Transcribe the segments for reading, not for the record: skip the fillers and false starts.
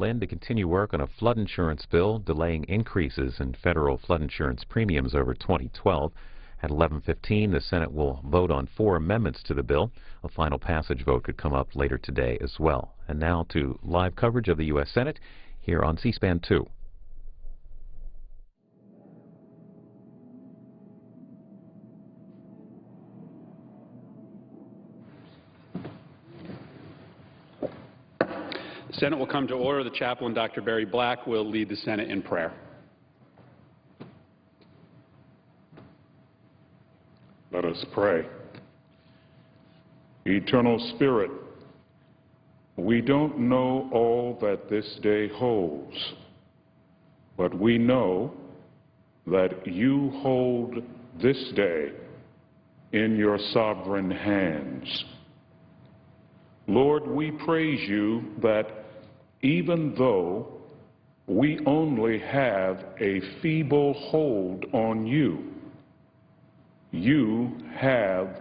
In to continue work on a flood insurance bill, delaying increases in federal flood insurance premiums over 2012. At 11:15, the Senate will vote on 4 amendments to the bill. A final passage vote could come up later today as well. And now to live coverage of the U.S. Senate here on C-SPAN 2. The Senate will come to order. The chaplain, Dr. Barry Black, will lead the Senate in prayer. Let us pray. Eternal Spirit, we don't know all that this day holds, but we know that you hold this day in your sovereign hands. Lord, we praise you that even though we only have a feeble hold on you, you have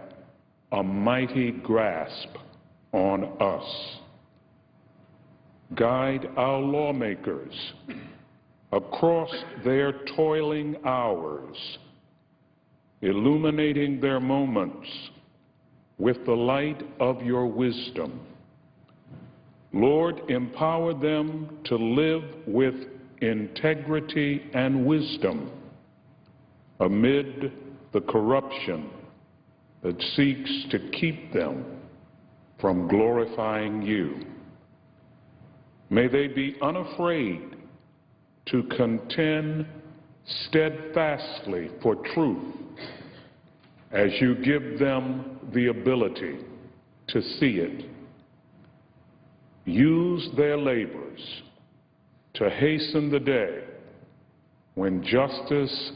a mighty grasp on us. Guide our lawmakers across their toiling hours, illuminating their moments with the light of your wisdom. Lord, empower them to live with integrity and wisdom amid the corruption that seeks to keep them from glorifying you. May they be unafraid to contend steadfastly for truth as you give them the ability to see it. Use their labors to hasten the day when justice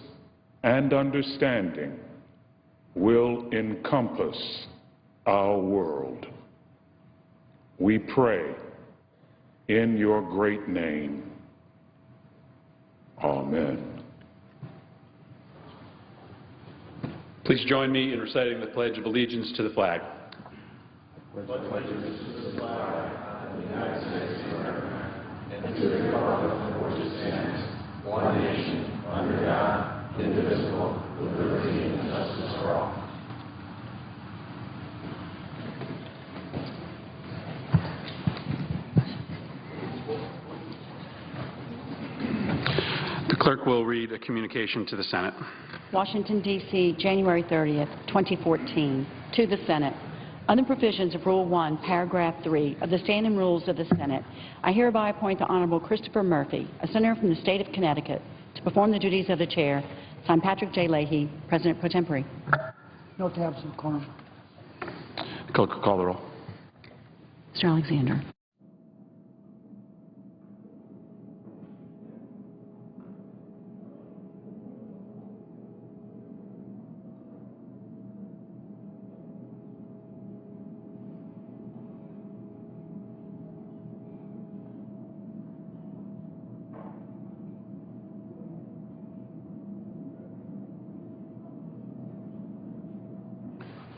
and understanding will encompass our world. We pray in your great name. Amen. Please join me in reciting the Pledge of Allegiance to the flag. Pledge allegiance to the flag of the United States of America and to the republic for which it stands, one nation, under God, indivisible, with liberty and justice for all. The clerk will read a communication to the Senate. Washington, D.C., January 30th, 2014. To the Senate. Under provisions of Rule 1, Paragraph 3 of the Standing Rules of the Senate, I hereby appoint the Honorable Christopher Murphy, a senator from the state of Connecticut, to perform the duties of the chair. Signed, Patrick J. Leahy, President Pro Tempore. No tabs in quorum. The clerk will call the roll. Mr. Alexander.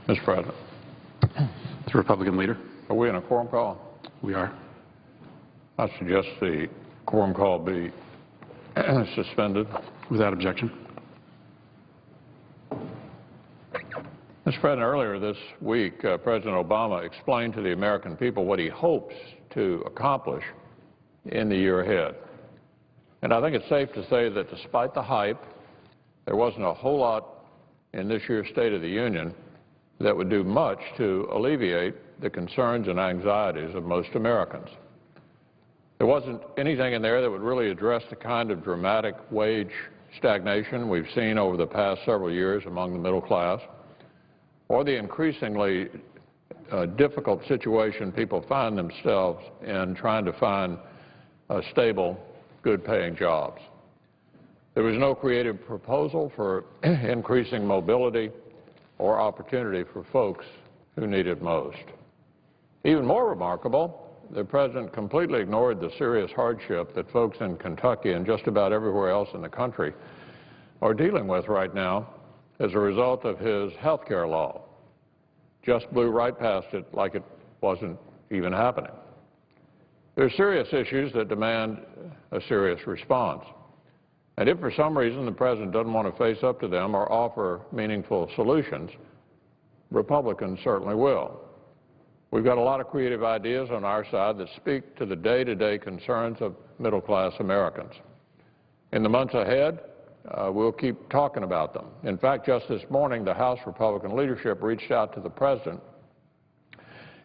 Mr. President. The Republican leader. Are we in a quorum call? We are. I suggest the quorum call be suspended. Without objection. Mr. President, earlier this week, President Obama explained to the American people what he hopes to accomplish in the year ahead. And I think it's safe to say that despite the hype, there wasn't a whole lot in this year's State of the Union that would do much to alleviate the concerns and anxieties of most Americans. There wasn't anything in there that would really address the kind of dramatic wage stagnation we've seen over the past several years among the middle class, or the increasingly difficult situation people find themselves in trying to find stable, good-paying jobs. There was no creative proposal for increasing mobility or opportunity for folks who need it most. Even more remarkable, the President completely ignored the serious hardship that folks in Kentucky and just about everywhere else in the country are dealing with right now as a result of his health care law. Just blew right past it like it wasn't even happening. There are serious issues that demand a serious response. And if for some reason the President doesn't want to face up to them or offer meaningful solutions, Republicans certainly will. We've got a lot of creative ideas on our side that speak to the day-to-day concerns of middle-class Americans. In the months ahead, we'll keep talking about them. In fact, just this morning, the House Republican leadership reached out to the President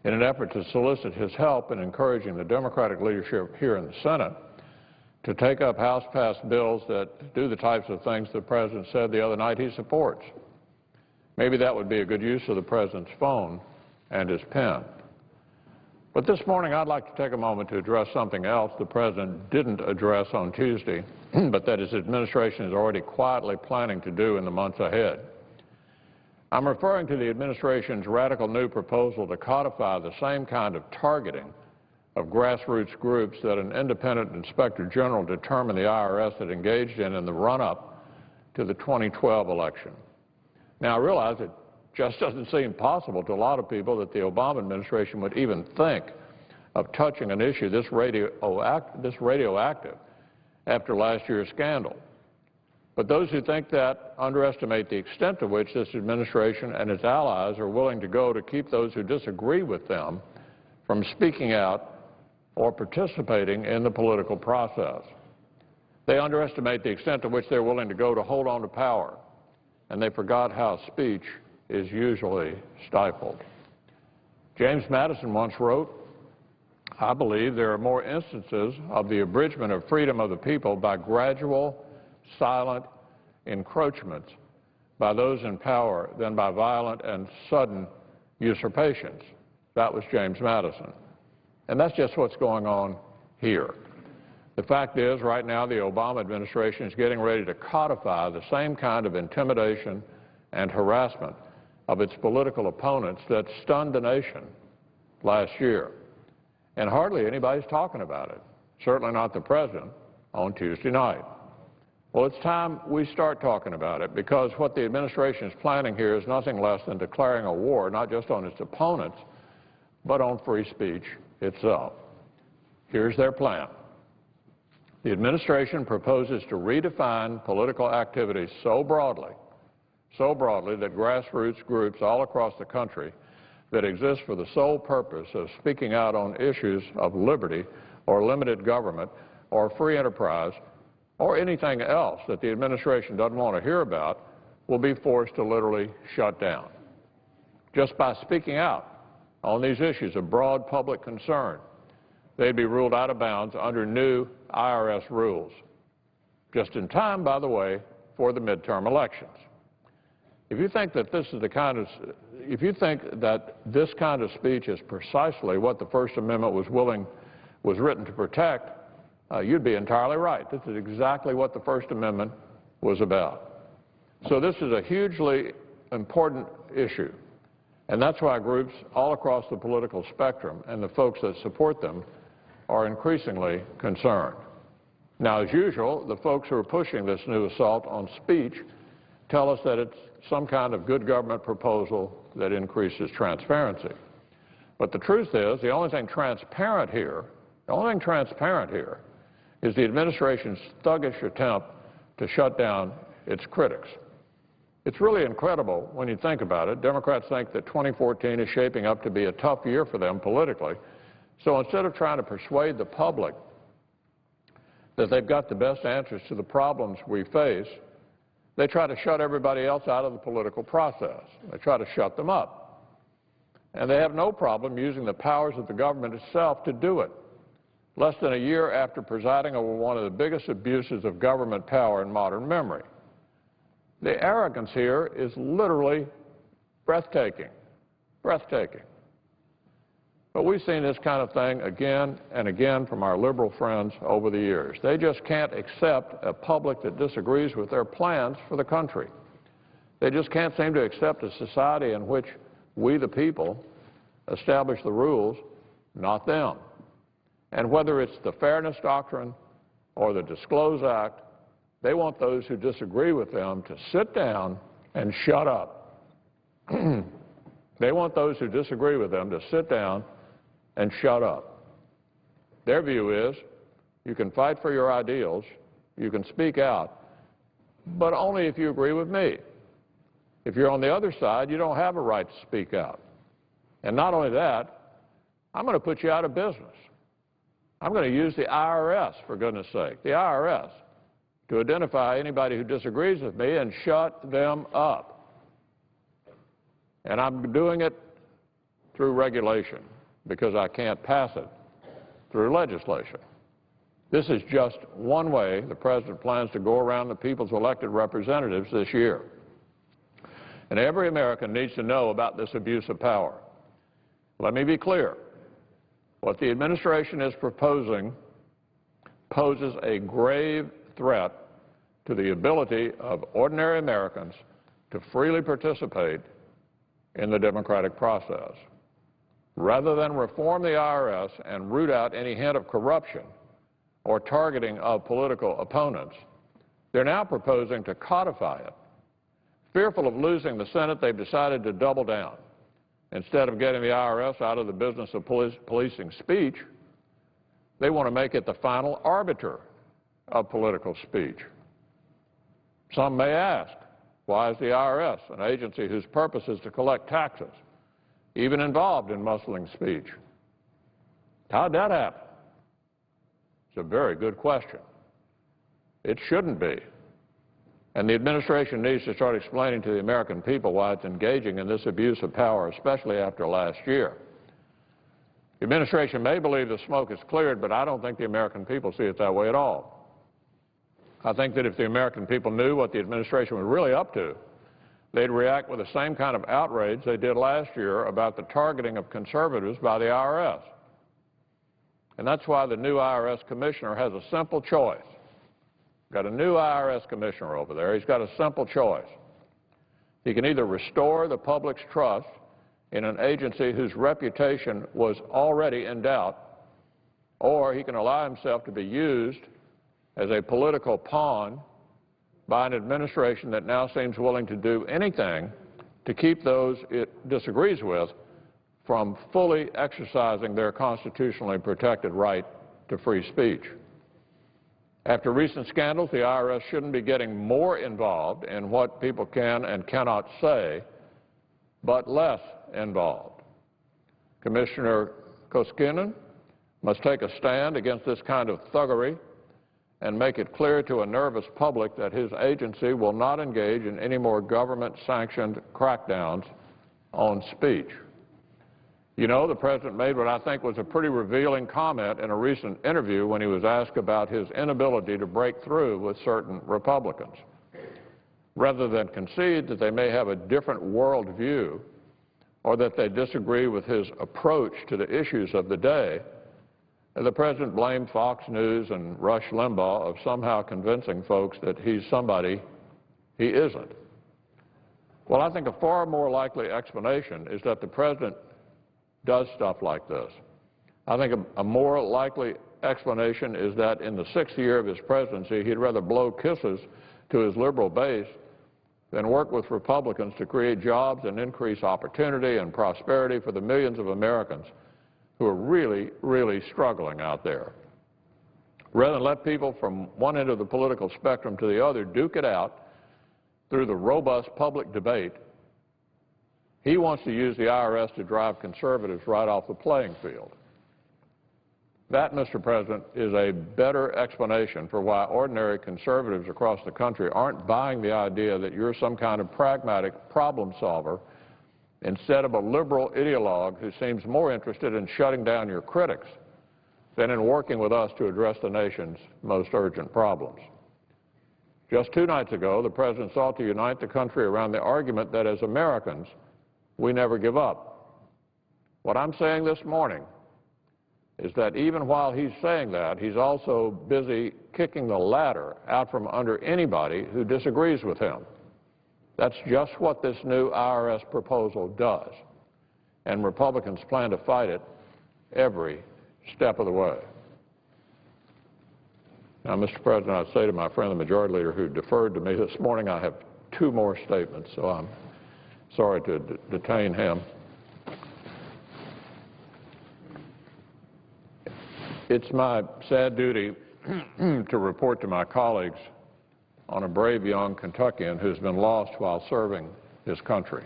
in an effort to solicit his help in encouraging the Democratic leadership here in the Senate to take up House-passed bills that do the types of things the President said the other night he supports. Maybe that would be a good use of the President's phone and his pen. But this morning, I'd like to take a moment to address something else the President didn't address on Tuesday, but that his administration is already quietly planning to do in the months ahead. I'm referring to the administration's radical new proposal to codify the same kind of targeting of grassroots groups that an independent inspector general determined the IRS had engaged in the run-up to the 2012 election. Now, I realize it just doesn't seem possible to a lot of people that the Obama administration would even think of touching an issue this radioactive after last year's scandal. But those who think that underestimate the extent to which this administration and its allies are willing to go to keep those who disagree with them from speaking out or participating in the political process. They underestimate the extent to which they're willing to go to hold on to power, and they forgot how speech is usually stifled. James Madison once wrote, "I believe there are more instances of the abridgment of freedom of the people by gradual, silent encroachments by those in power than by violent and sudden usurpations." That was James Madison. And that's just what's going on here. The fact is, right now, the Obama administration is getting ready to codify the same kind of intimidation and harassment of its political opponents that stunned the nation last year. And hardly anybody's talking about it, certainly not the President on Tuesday night. Well, it's time we start talking about it, because what the administration is planning here is nothing less than declaring a war, not just on its opponents, but on free speech itself. Here's their plan. The administration proposes to redefine political activities so broadly that grassroots groups all across the country that exist for the sole purpose of speaking out on issues of liberty or limited government or free enterprise or anything else that the administration doesn't want to hear about will be forced to literally shut down. Just by speaking out on these issues of broad public concern, they'd be ruled out of bounds under new IRS rules, just in time, by the way, for the midterm elections. If you think that this kind of speech is precisely what the First Amendment was written to protect, you'd be entirely right. This is exactly what the First Amendment was about. So this is a hugely important issue, and that's why groups all across the political spectrum and the folks that support them are increasingly concerned. Now, as usual, the folks who are pushing this new assault on speech tell us that it's some kind of good government proposal that increases transparency. But the truth is, the only thing transparent here is the administration's thuggish attempt to shut down its critics. It's really incredible when you think about it. Democrats think that 2014 is shaping up to be a tough year for them politically. So instead of trying to persuade the public that they've got the best answers to the problems we face, they try to shut everybody else out of the political process. They try to shut them up. And they have no problem using the powers of the government itself to do it. Less than a year after presiding over one of the biggest abuses of government power in modern memory. The arrogance here is literally breathtaking. Breathtaking. But we've seen this kind of thing again and again from our liberal friends over the years. They just can't accept a public that disagrees with their plans for the country. They just can't seem to accept a society in which we, the people, establish the rules, not them. And whether it's the Fairness Doctrine or the Disclose Act, they want those who disagree with them to sit down and shut up. They want those who disagree with them to sit down and shut up. Their view is you can fight for your ideals, you can speak out, but only if you agree with me. If you're on the other side, you don't have a right to speak out. And not only that, I'm going to put you out of business. I'm going to use the IRS, for goodness sake, the IRS, to identify anybody who disagrees with me and shut them up. And I'm doing it through regulation because I can't pass it through legislation. This is just one way the President plans to go around the people's elected representatives this year. And every American needs to know about this abuse of power. Let me be clear. What the administration is proposing poses a grave threat to the ability of ordinary Americans to freely participate in the democratic process. Rather than reform the IRS and root out any hint of corruption or targeting of political opponents, they're now proposing to codify it. Fearful of losing the Senate, they've decided to double down. Instead of getting the IRS out of the business of policing speech, they want to make it the final arbiter of political speech. Some may ask, why is the IRS, an agency whose purpose is to collect taxes, even involved in muscling speech? How'd that happen? It's a very good question. It shouldn't be. And the administration needs to start explaining to the American people why it's engaging in this abuse of power, especially after last year. The administration may believe the smoke is cleared, but I don't think the American people see it that way at all. I think that if the American people knew what the administration was really up to, they'd react with the same kind of outrage they did last year about the targeting of conservatives by the IRS. And that's why the new IRS commissioner has a simple choice. Got a new IRS commissioner over there. He's got a simple choice. He can either restore the public's trust in an agency whose reputation was already in doubt, or he can allow himself to be used as a political pawn by an administration that now seems willing to do anything to keep those it disagrees with from fully exercising their constitutionally protected right to free speech. After recent scandals, the IRS shouldn't be getting more involved in what people can and cannot say, but less involved. Commissioner Koskinen must take a stand against this kind of thuggery and make it clear to a nervous public that his agency will not engage in any more government-sanctioned crackdowns on speech. You know, the President made what I think was a pretty revealing comment in a recent interview when he was asked about his inability to break through with certain Republicans. Rather than concede that they may have a different worldview or that they disagree with his approach to the issues of the day, the President blamed Fox News and Rush Limbaugh of somehow convincing folks that he's somebody he isn't. Well, I think a far more likely explanation is that the President does stuff like this. I think a more likely explanation is that in the 6th year of his presidency, he'd rather blow kisses to his liberal base than work with Republicans to create jobs and increase opportunity and prosperity for the millions of Americans who are really, really struggling out there. Rather than let people from one end of the political spectrum to the other duke it out through the robust public debate, he wants to use the IRS to drive conservatives right off the playing field. That, Mr. President, is a better explanation for why ordinary conservatives across the country aren't buying the idea that you're some kind of pragmatic problem solver instead of a liberal ideologue who seems more interested in shutting down your critics than in working with us to address the nation's most urgent problems. Just 2 nights ago, the President sought to unite the country around the argument that as Americans, we never give up. What I'm saying this morning is that even while he's saying that, he's also busy kicking the ladder out from under anybody who disagrees with him. That's just what this new IRS proposal does, and Republicans plan to fight it every step of the way. Now, Mr. President, I'd say to my friend, the Majority Leader, who deferred to me this morning, I have 2 more statements, so I'm sorry to detain him. It's my sad duty to report to my colleagues on a brave young Kentuckian who's been lost while serving his country.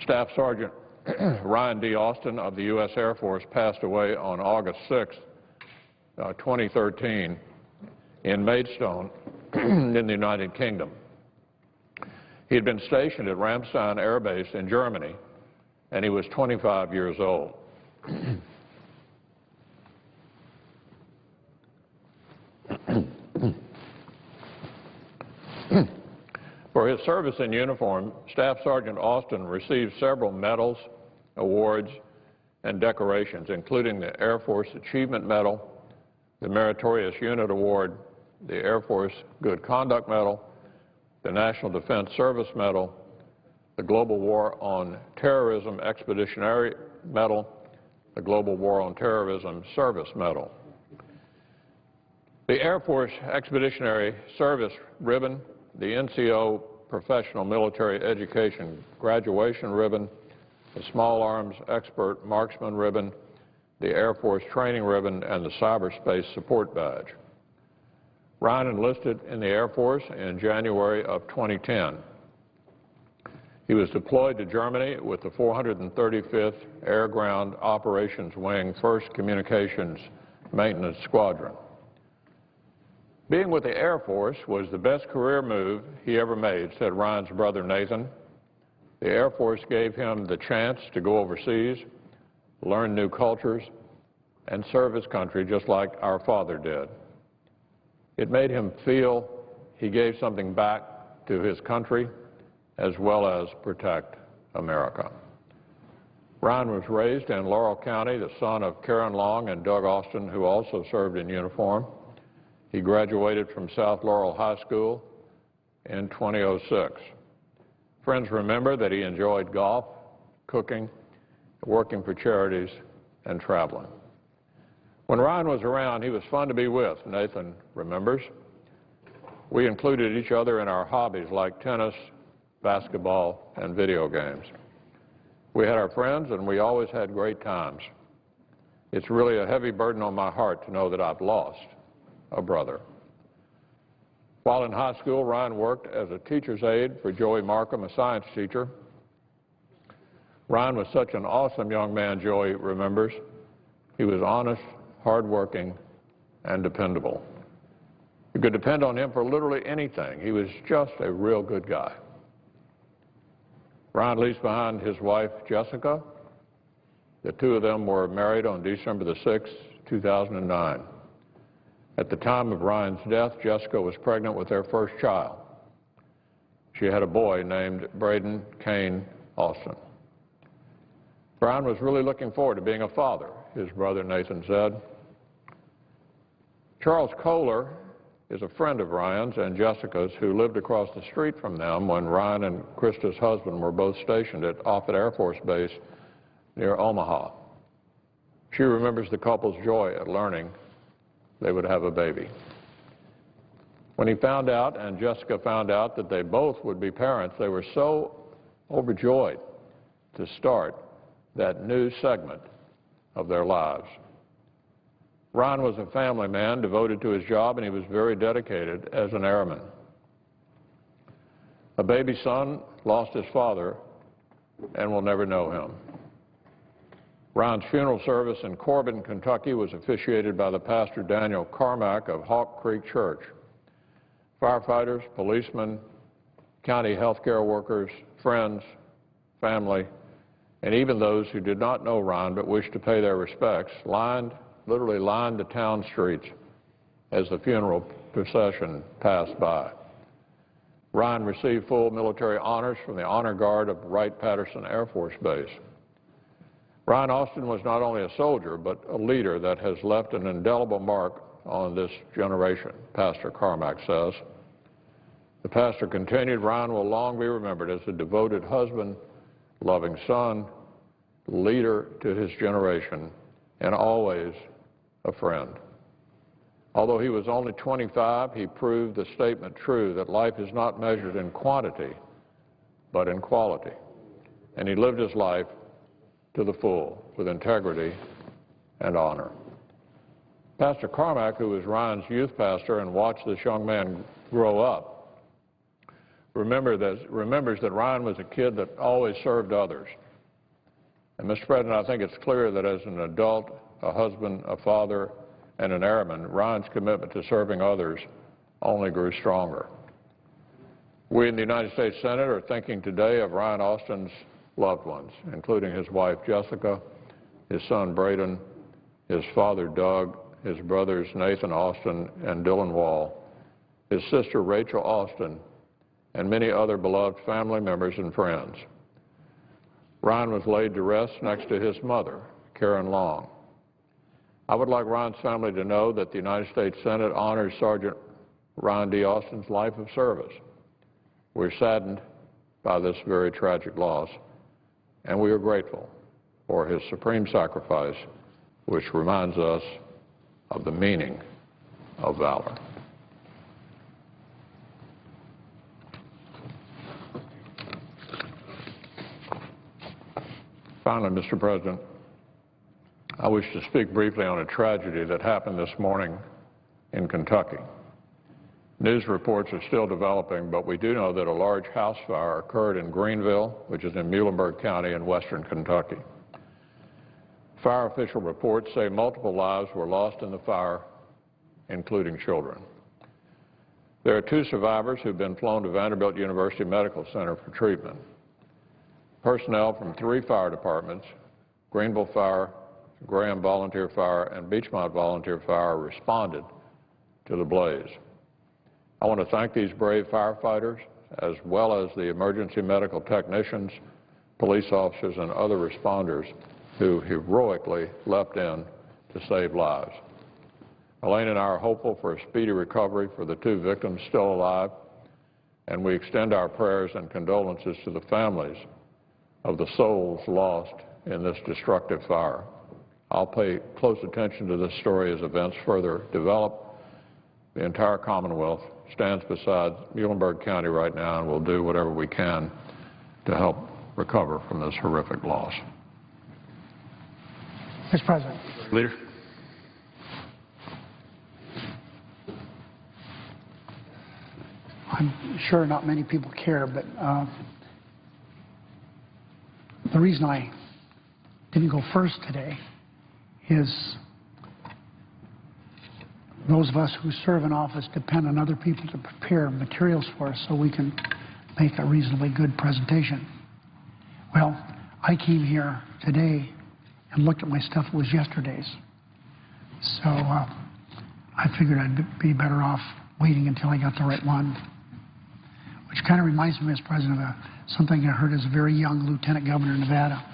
Staff Sergeant Ryan D. Austin of the U.S. Air Force passed away on August 6, 2013 in Maidstone in the United Kingdom. He had been stationed at Ramstein Air Base in Germany, and he was 25 years old. For his service in uniform, Staff Sergeant Austin received several medals, awards, and decorations, including the Air Force Achievement Medal, the Meritorious Unit Award, the Air Force Good Conduct Medal, the National Defense Service Medal, the Global War on Terrorism Expeditionary Medal, the Global War on Terrorism Service Medal. The Air Force Expeditionary Service Ribbon, the NCO Professional Military Education Graduation Ribbon, the Small Arms Expert Marksman Ribbon, the Air Force Training Ribbon, and the Cyberspace Support Badge. Ryan enlisted in the Air Force in January of 2010. He was deployed to Germany with the 435th Air Ground Operations Wing, 1st Communications Maintenance Squadron. Being with the Air Force was the best career move he ever made, said Ryan's brother Nathan. The Air Force gave him the chance to go overseas, learn new cultures, and serve his country just like our father did. It made him feel he gave something back to his country as well as protect America. Ryan was raised in Laurel County, the son of Karen Long and Doug Austin, who also served in uniform. He graduated from South Laurel High School in 2006. Friends remember that he enjoyed golf, cooking, working for charities, and traveling. When Ryan was around, he was fun to be with, Nathan remembers. We included each other in our hobbies like tennis, basketball, and video games. We had our friends, and we always had great times. It's really a heavy burden on my heart to know that I've lost a brother. While in high school, Ryan worked as a teacher's aide for Joey Markham, a science teacher. Ryan was such an awesome young man, Joey remembers. He was honest, hardworking, and dependable. You could depend on him for literally anything. He was just a real good guy. Ryan leaves behind his wife, Jessica. The two of them were married on December the 6th, 2009. At the time of Ryan's death, Jessica was pregnant with their first child. She had a boy named Braden Kane Austin. Ryan was really looking forward to being a father, his brother Nathan said. Charles Kohler is a friend of Ryan's and Jessica's who lived across the street from them when Ryan and Krista's husband were both stationed at Offutt Air Force Base near Omaha. She remembers the couple's joy at learning they would have a baby. When he found out and Jessica found out that they both would be parents, they were so overjoyed to start that new segment of their lives. Ryan was a family man devoted to his job, and he was very dedicated as an airman. A baby son lost his father and will never know him. Ryan's funeral service in Corbin, Kentucky was officiated by the pastor Daniel Carmack of Hawk Creek Church. Firefighters, policemen, county health care workers, friends, family, and even those who did not know Ryan but wished to pay their respects literally lined the town streets as the funeral procession passed by. Ryan received full military honors from the Honor Guard of Wright-Patterson Air Force Base. Ryan Austin was not only a soldier, but a leader that has left an indelible mark on this generation, Pastor Carmack says. The pastor continued, Ryan will long be remembered as a devoted husband, loving son, leader to his generation, and always a friend. Although he was only 25, he proved the statement true that life is not measured in quantity, but in quality. And he lived his life to the full, with integrity and honor. Pastor Carmack, who was Ryan's youth pastor and watched this young man grow up, remembers that Ryan was a kid that always served others. And, Mr. President, I think it's clear that as an adult, a husband, a father, and an airman, Ryan's commitment to serving others only grew stronger. We in the United States Senate are thinking today of Ryan Austin's loved ones, including his wife Jessica, his son Braden, his father Doug, his brothers Nathan Austin and Dylan Wall, his sister Rachel Austin, and many other beloved family members and friends. Ryan was laid to rest next to his mother, Karen Long. I would like Ryan's family to know that the United States Senate honors Sergeant Ryan D. Austin's life of service. We're saddened by this very tragic loss, and we are grateful for his supreme sacrifice, which reminds us of the meaning of valor. Finally, Mr. President, I wish to speak briefly on a tragedy that happened this morning in Kentucky. News reports are still developing, but we do know that a large house fire occurred in Greenville, which is in Muhlenberg County in western Kentucky. Fire official reports say multiple lives were lost in the fire, including children. There are 2 survivors who've been flown to Vanderbilt University Medical Center for treatment. Personnel from 3 fire departments, Greenville Fire, Graham Volunteer Fire, and Beechmont Volunteer Fire, responded to the blaze. I want to thank these brave firefighters, as well as the emergency medical technicians, police officers, and other responders who heroically leapt in to save lives. Elaine and I are hopeful for a speedy recovery for the 2 victims still alive, and we extend our prayers and condolences to the families of the souls lost in this destructive fire. I'll pay close attention to this story as events further develop. The entire Commonwealth stands beside Muhlenberg County right now, and we'll do whatever we can to help recover from this horrific loss. Mr. President. Leader. I'm sure not many people care, but the reason I didn't go first today is those of us who serve in office depend on other people to prepare materials for us so we can make a reasonably good presentation. Well, I came here today and looked at my stuff. It was yesterday's. So I figured I'd be better off waiting until I got the right one, which kind of reminds me, Mr. President, of something I heard as a very young lieutenant governor in Nevada.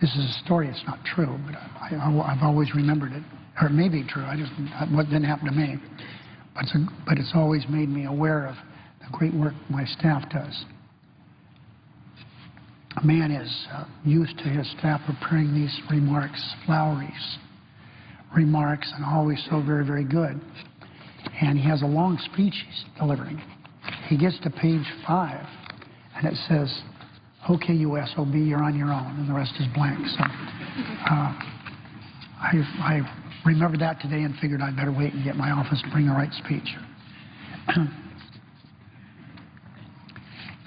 This is a story, it's not true, but I've always remembered it. Or it may be true, it didn't happen to me. But it's always made me aware of the great work my staff does. A man is used to his staff preparing these remarks, flowery remarks, and always so very, very good. And he has a long speech he's delivering. He gets to page 5, and it says, "Okay, USOB, you're on your own," and the rest is blank. So I remembered that today and figured I'd better wait and get my office to bring the right speech.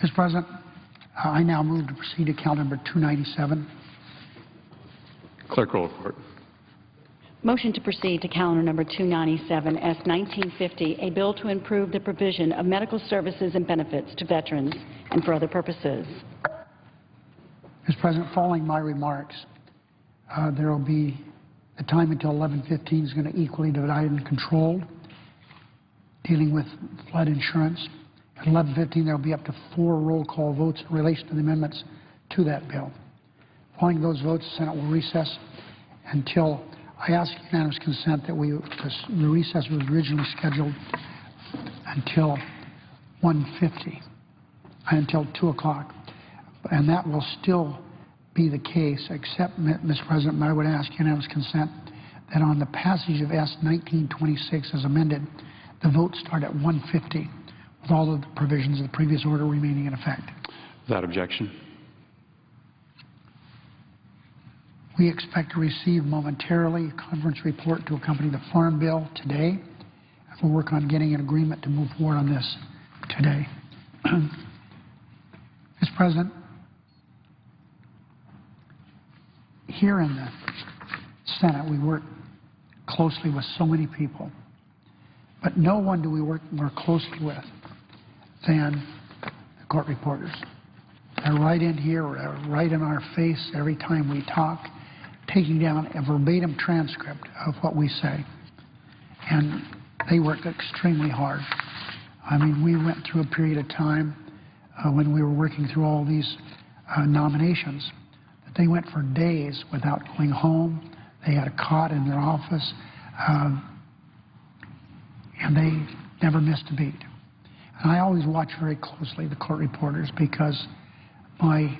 Mr. President, I now move to proceed to count number 297. Clerk will report. Motion to proceed to calendar number 297, S. 1950, a bill to improve the provision of medical services and benefits to veterans and for other purposes. Mr. President, following my remarks, there will be the time until 11:15 is going to equally divided and controlled, dealing with flood insurance. At 11:15, there will be up to 4 roll call votes in relation to the amendments to that bill. Following those votes, the Senate will recess until I ask unanimous consent that the recess was originally scheduled until 1:50, until 2 o'clock. And that will still be the case, except, Mr. President, I would ask unanimous consent that on the passage of S. 1926 as amended, the votes start at 1:50, with all of the provisions of the previous order remaining in effect. Without objection. We expect to receive momentarily a conference report to accompany the Farm Bill today. We'll work on getting an agreement to move forward on this today. Mr. President, here in the Senate, we work closely with so many people, but no one do we work more closely with than the court reporters. They're right in here, right in our face every time we talk, taking down a verbatim transcript of what we say. And they work extremely hard. I mean, we went through a period of time when we were working through all these nominations that they went for days without going home. They had a cot in their office, and they never missed a beat. And I always watch very closely the court reporters because my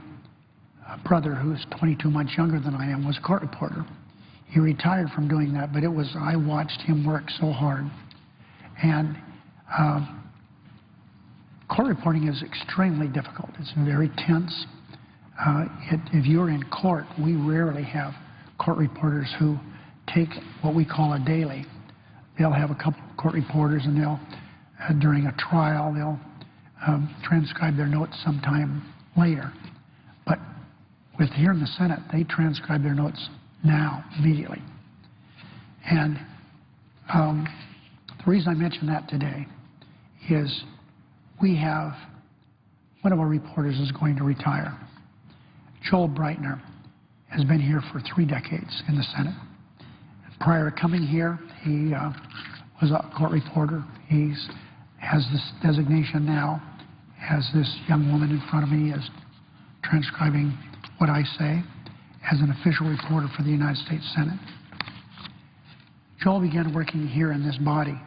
brother, who's 22 months younger than I am, was a court reporter. He retired from doing that, but I watched him work so hard. And court reporting is extremely difficult. It's very tense. If you're in court, we rarely have court reporters who take what we call a daily. They'll have a couple of court reporters, and they'll, during a trial, they'll transcribe their notes sometime later. But with here in the Senate, they transcribe their notes now, immediately. And the reason I mention that today is we have one of our reporters is going to retire. Joel Breitner has been here for 3 decades in the Senate. Prior to coming here, he was a court reporter. He has this designation now as this young woman in front of me is transcribing what I say as an official reporter for the United States Senate. Joel began working here in this body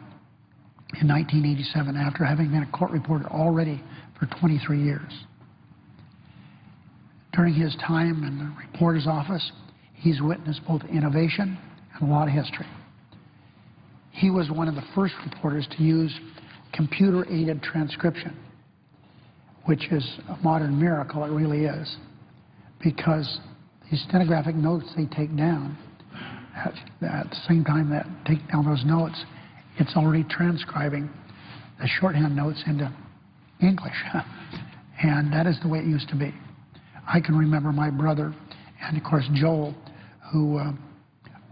in 1987 after having been a court reporter already for 23 years. During his time in the reporter's office, he's witnessed both innovation and a lot of history. He was one of the first reporters to use computer-aided transcription, which is a modern miracle, it really is, because these stenographic notes they take down, at the same time that take down those notes, it's already transcribing the shorthand notes into English. And that is the way it used to be. I can remember my brother and, of course, Joel, who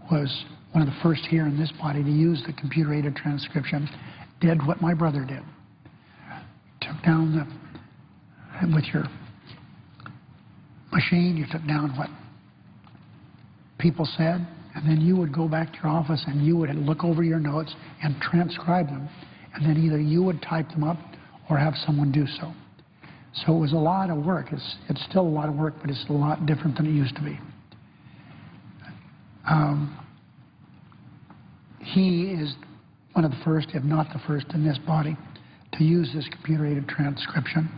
was one of the first here in this body to use the computer-aided transcription, did what my brother did. Took down with your machine, you took down what people said, and then you would go back to your office and you would look over your notes and transcribe them, and then either you would type them up or have someone do so. So it was a lot of work. It's still a lot of work, but it's a lot different than it used to be. He is one of the first, if not the first, in this body to use this computer-aided transcription,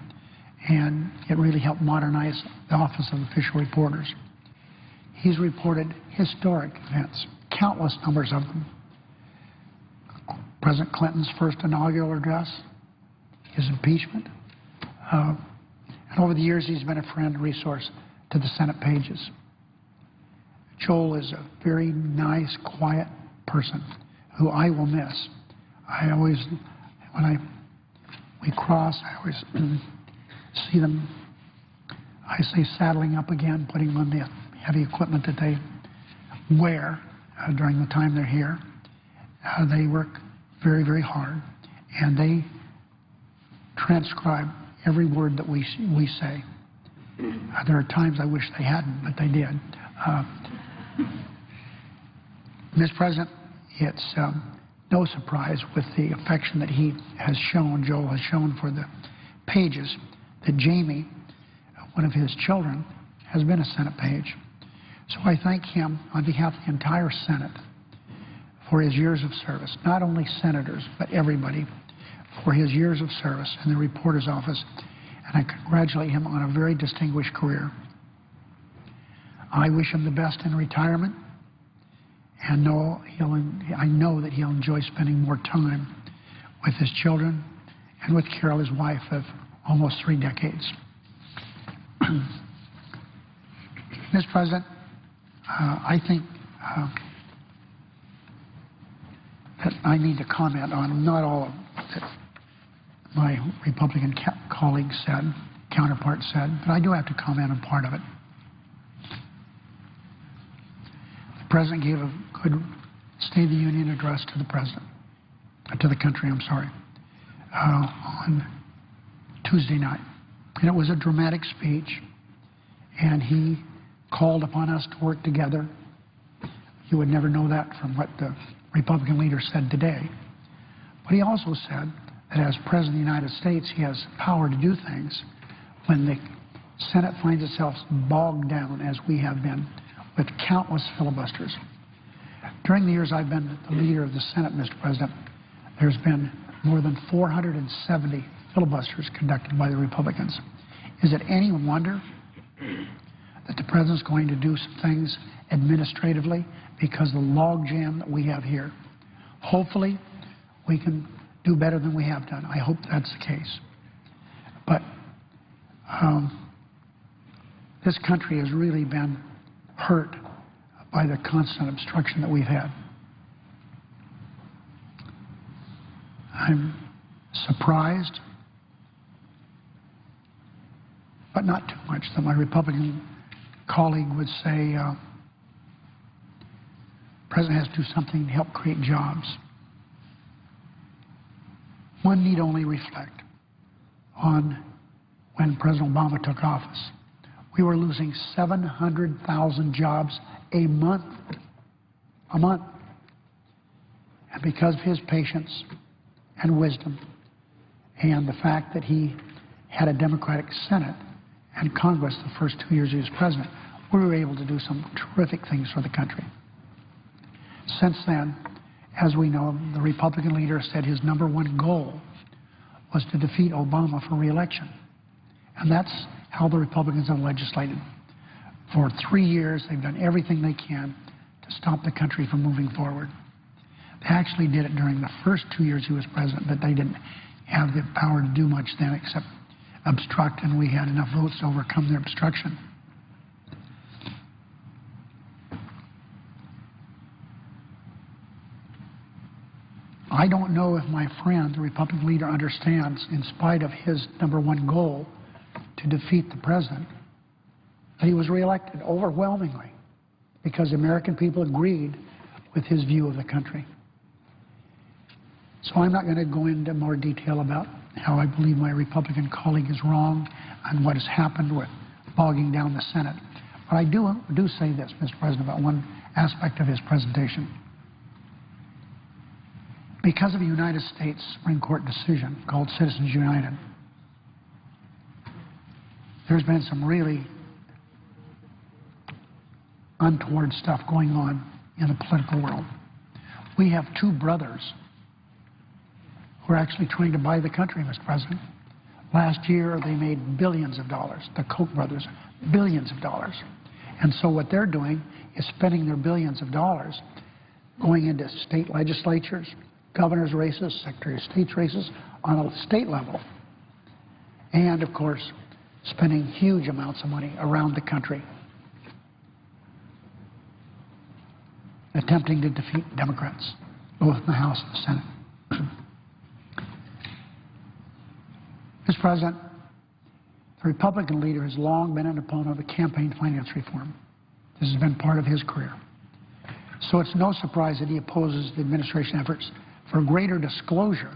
and it really helped modernize the Office of Official Reporters. He's reported historic events, countless numbers of them. President Clinton's first inaugural address, his impeachment. And over the years, he's been a friend and resource to the Senate pages. Joel is a very nice, quiet person who I will miss. I always, we cross, I always see them, I say saddling up again, putting on the heavy equipment that they wear during the time they're here. They work very, very hard, and they transcribe every word that we say. There are times I wish they hadn't, but they did. Mr. President, it's no surprise with the affection that he has shown, Joel has shown for the pages, that Jamie, one of his children, has been a Senate page. So I thank him on behalf of the entire Senate for his years of service, not only senators, but everybody, for his years of service in the reporter's office, and I congratulate him on a very distinguished career. I wish him the best in retirement, and I know that he'll enjoy spending more time with his children and with Carol, his wife of almost 3 decades. Mr. President, I think that I need to comment on not all of that my Republican colleagues said, counterparts said, but I do have to comment on part of it. The President gave a good State of the Union address to the President, to the country, I'm sorry, on Tuesday night. And it was a dramatic speech, and he called upon us to work together. You would never know that from what the Republican leader said today. But he also said that as President of the United States, he has power to do things when the Senate finds itself bogged down, as we have been, with countless filibusters. During the years I've been the leader of the Senate, Mr. President, there's been more than 470 filibusters conducted by the Republicans. Is it any wonder that the President's going to do some things administratively because of the logjam that we have here? Hopefully, we can do better than we have done. I hope that's the case. But this country has really been hurt by the constant obstruction that we've had. I'm surprised, but not too much, that my Republican colleague would say the President has to do something to help create jobs. One need only reflect on when President Obama took office. We were losing 700,000 jobs a month. And because of his patience and wisdom and the fact that he had a Democratic Senate and Congress the first 2 years he was president, we were able to do some terrific things for the country. Since then, as we know, the Republican leader said his #1 goal was to defeat Obama for re-election. And that's how the Republicans have legislated. For 3 years, they've done everything they can to stop the country from moving forward. They actually did it during the first 2 years he was president, but they didn't have the power to do much then except obstruct, and we had enough votes to overcome their obstruction. I don't know if my friend, the Republican leader, understands, in spite of his #1 goal to defeat the president, that he was reelected overwhelmingly because the American people agreed with his view of the country. So I'm not going to go into more detail about how I believe my Republican colleague is wrong and what has happened with bogging down the Senate. But I do say this, Mr. President, about one aspect of his presentation. Because of a United States Supreme Court decision called Citizens United, there's been some really untoward stuff going on in the political world. We have two brothers who are actually trying to buy the country, Mr. President. Last year, they made billions of dollars, the Koch brothers, billions of dollars. And so what they're doing is spending their billions of dollars going into state legislatures, governor's races, secretary of state's races on a state level. And, of course, spending huge amounts of money around the country, attempting to defeat Democrats, both in the House and the Senate. Mr. President, the Republican leader has long been an opponent of campaign finance reform. This has been part of his career. So it's no surprise that he opposes the administration efforts for greater disclosure.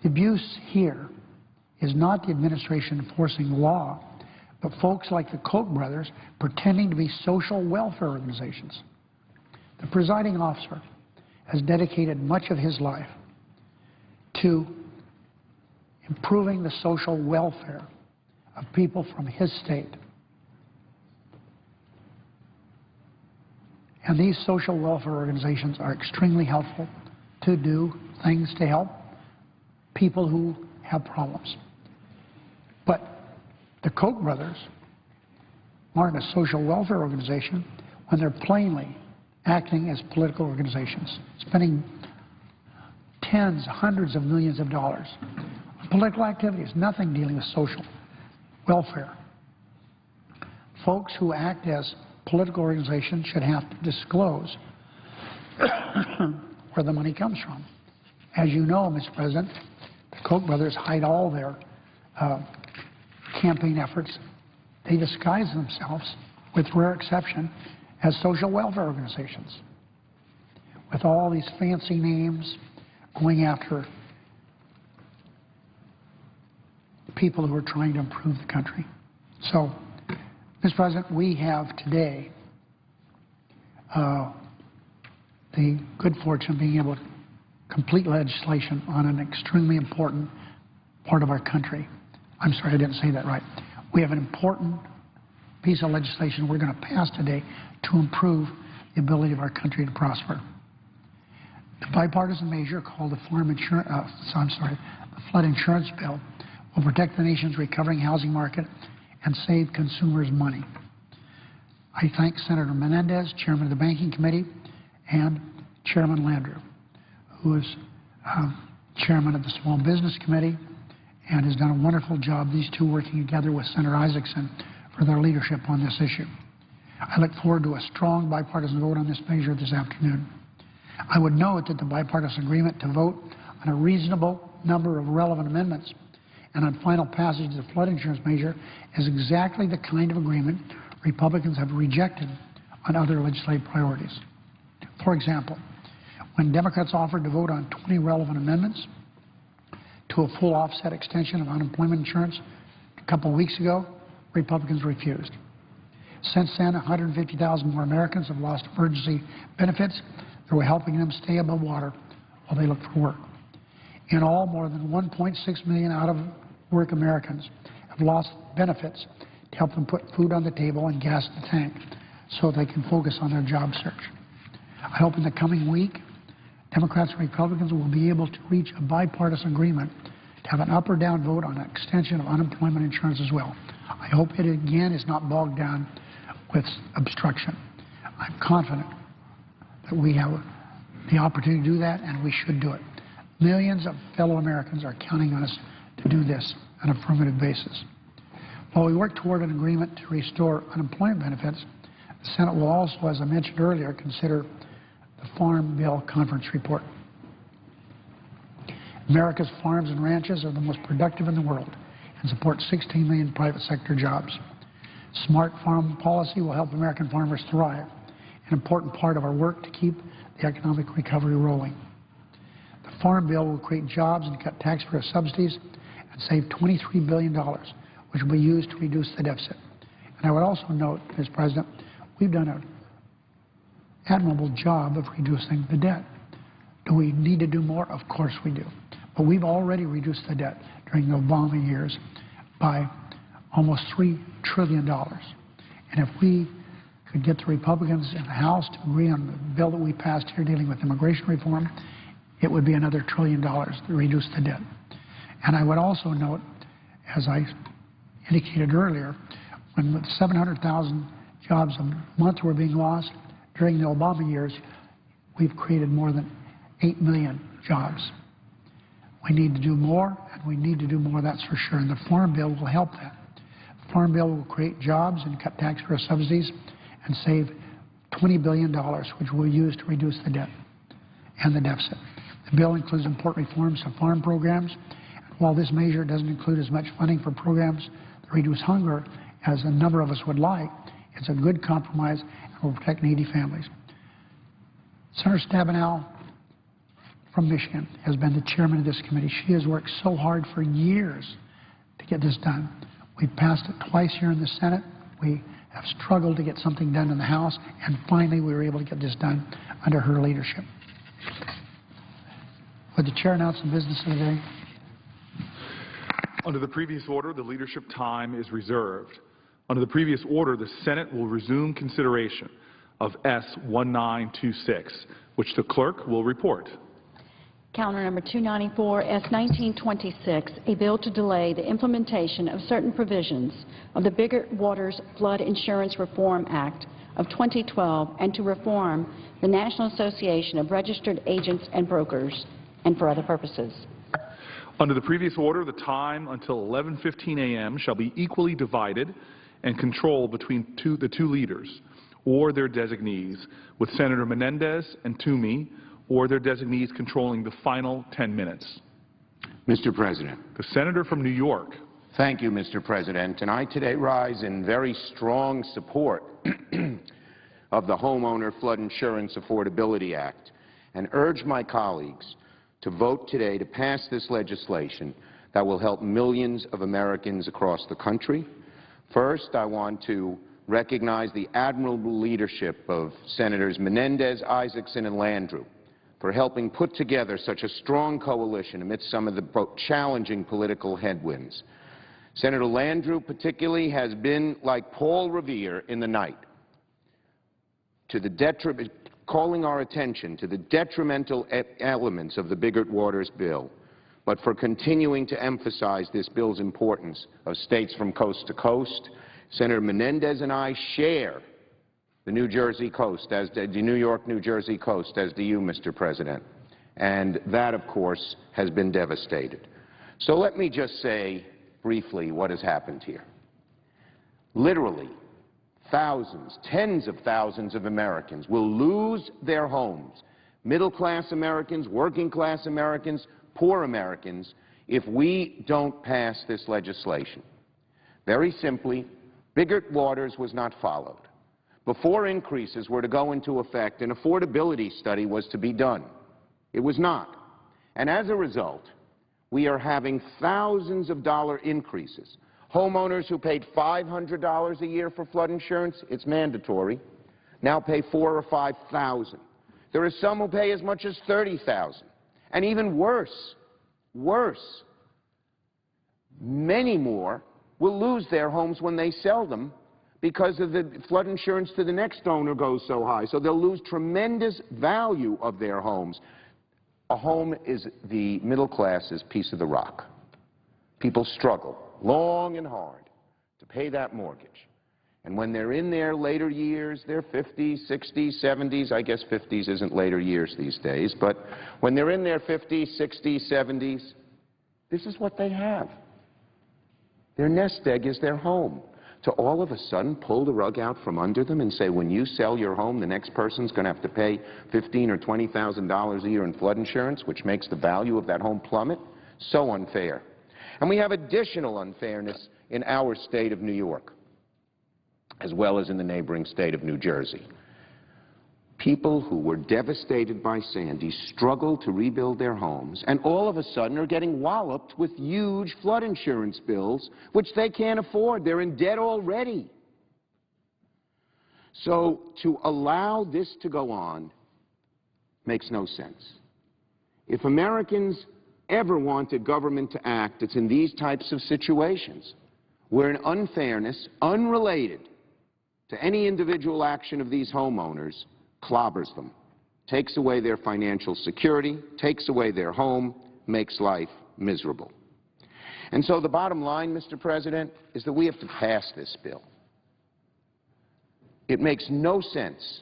The abuse here is not the administration enforcing law, but folks like the Koch brothers pretending to be social welfare organizations. The presiding officer has dedicated much of his life to improving the social welfare of people from his state. And these social welfare organizations are extremely helpful to do things to help people who have problems. But the Koch brothers aren't a social welfare organization when they're plainly acting as political organizations, spending tens, hundreds of millions of dollars on political activities, nothing dealing with social welfare. folks who act as political organizations should have to disclose where the money comes from. As you know, Mr. President, the Koch brothers hide all their campaign efforts. They disguise themselves, with rare exception, as social welfare organizations, with all these fancy names going after people who are trying to improve the country. So, Mr. President, we have today the good fortune of being able to complete legislation on an extremely important part of our country. I'm sorry, I didn't say that right. We have an important piece of legislation we're going to pass today to improve the ability of our country to prosper. The bipartisan measure called the the Flood Insurance Bill will protect the nation's recovering housing market and save consumers money. I thank Senator Menendez, Chairman of the Banking Committee, and Chairman Landrieu, who is Chairman of the Small Business Committee and has done a wonderful job, these two working together with Senator Isaacson for their leadership on this issue. I look forward to a strong bipartisan vote on this measure this afternoon. I would note that the bipartisan agreement to vote on a reasonable number of relevant amendments and on final passage of the flood insurance measure is exactly the kind of agreement Republicans have rejected on other legislative priorities. For example, when Democrats offered to vote on 20 relevant amendments to a full offset extension of unemployment insurance a couple of weeks ago, Republicans refused. Since then, 150,000 more Americans have lost emergency benefits that were helping them stay above water while they look for work. In all, more than 1.6 million out-of-work Americans have lost benefits to help them put food on the table and gas in the tank so they can focus on their job search. I hope in the coming week, Democrats and Republicans will be able to reach a bipartisan agreement to have an up or down vote on an extension of unemployment insurance as well. I hope it again is not bogged down with obstruction. I'm confident that we have the opportunity to do that, and we should do it. Millions of fellow Americans are counting on us to do this on an affirmative basis. While we work toward an agreement to restore unemployment benefits, the Senate will also, as I mentioned earlier, consider the Farm Bill Conference Report. America's farms and ranches are the most productive in the world and support 16 million private sector jobs. Smart farm policy will help American farmers thrive, an important part of our work to keep the economic recovery rolling. The Farm Bill will create jobs and cut taxpayer subsidies and save $23 billion, which will be used to reduce the deficit. And I would also note, Mr. President, we've done an admirable job of reducing the debt. Do we need to do more? Of course we do. But we've already reduced the debt during the Obama years by almost $3 trillion. And if we could get the Republicans in the House to agree on the bill that we passed here dealing with immigration reform, it would be another $1 trillion to reduce the debt. And I would also note, as I indicated earlier, when 700,000 jobs a month were being lost during the Obama years, we've created more than 8 million jobs. We need to do more, and we need to do more, that's for sure, and the Farm Bill will help that. The Farm Bill will create jobs and cut taxpayer subsidies and save $20 billion, which we'll use to reduce the debt and the deficit. The bill includes important reforms to farm programs. And while this measure doesn't include as much funding for programs that reduce hunger as a number of us would like, it's a good compromise and will protect needy families. Senator Stabenow from Michigan has been the chairman of this committee. She has worked so hard for years to get this done. We've passed it twice here in the Senate. We have struggled to get something done in the House, and finally we were able to get this done under her leadership. Would the chair announce the business of the day? Under the previous order, the leadership time is reserved. Under the previous order, the Senate will resume consideration of S-1926, which the clerk will report. Counter number 294, S-1926, a bill to delay the implementation of certain provisions of the Bigger Waters Flood Insurance Reform Act of 2012 and to reform the National Association of Registered Agents and Brokers and for other purposes. Under the previous order, the time until 11:15 a.m. shall be equally divided, and control between the two leaders or their designees, with Senator Menendez and Toomey or their designees controlling the final 10 minutes. Mr. President. The senator from New York. Thank you, Mr. President. And I today rise in very strong support of the Homeowner Flood Insurance Affordability Act and urge my colleagues to vote today to pass this legislation that will help millions of Americans across the country. First, I want to recognize the admirable leadership of Senators Menendez, Isaacson, and Landrieu for helping put together such a strong coalition amidst some of the challenging political headwinds. Senator Landrieu particularly has been like Paul Revere in the night, calling our attention to the detrimental elements of the Biggert-Waters bill, but for continuing to emphasize this bill's importance of states from coast to coast. Senator Menendez and I share the New Jersey coast, as the New York-New Jersey coast, as do you, Mr. President. And that, of course, has been devastated. So let me just say briefly what has happened here. Literally, thousands, tens of thousands of Americans will lose their homes, middle-class Americans, working-class Americans, poor Americans, if we don't pass this legislation. Very simply, Biggert-Waters was not followed. Before increases were to go into effect, an affordability study was to be done. It was not. And as a result, we are having thousands of dollar increases. Homeowners who paid $500 a year for flood insurance, it's mandatory, now pay $4,000 or $5,000. There are some who pay as much as $30,000. And even worse, many more will lose their homes when they sell them because of the flood insurance to the next owner goes so high. So they'll lose tremendous value of their homes. A home is the middle class's piece of the rock. People struggle long and hard to pay that mortgage. And when they're in their later years, their 50s, 60s, 70s, I guess 50s isn't later years these days, but when they're in their 50s, 60s, 70s, this is what they have. Their nest egg is their home. To all of a sudden pull the rug out from under them and say, when you sell your home, the next person's going to have to pay $15,000 or $20,000 a year in flood insurance, which makes the value of that home plummet? So unfair. And we have additional unfairness in our state of New York, as well as in the neighboring state of New Jersey. People who were devastated by Sandy struggled to rebuild their homes, and all of a sudden are getting walloped with huge flood insurance bills, which they can't afford. They're in debt already. So to allow this to go on makes no sense. If Americans ever wanted government to act, it's in these types of situations, where an unfairness, unrelated to any individual action of these homeowners, clobbers them, takes away their financial security, takes away their home, makes life miserable. And so the bottom line, Mr. President, is that we have to pass this bill. It makes no sense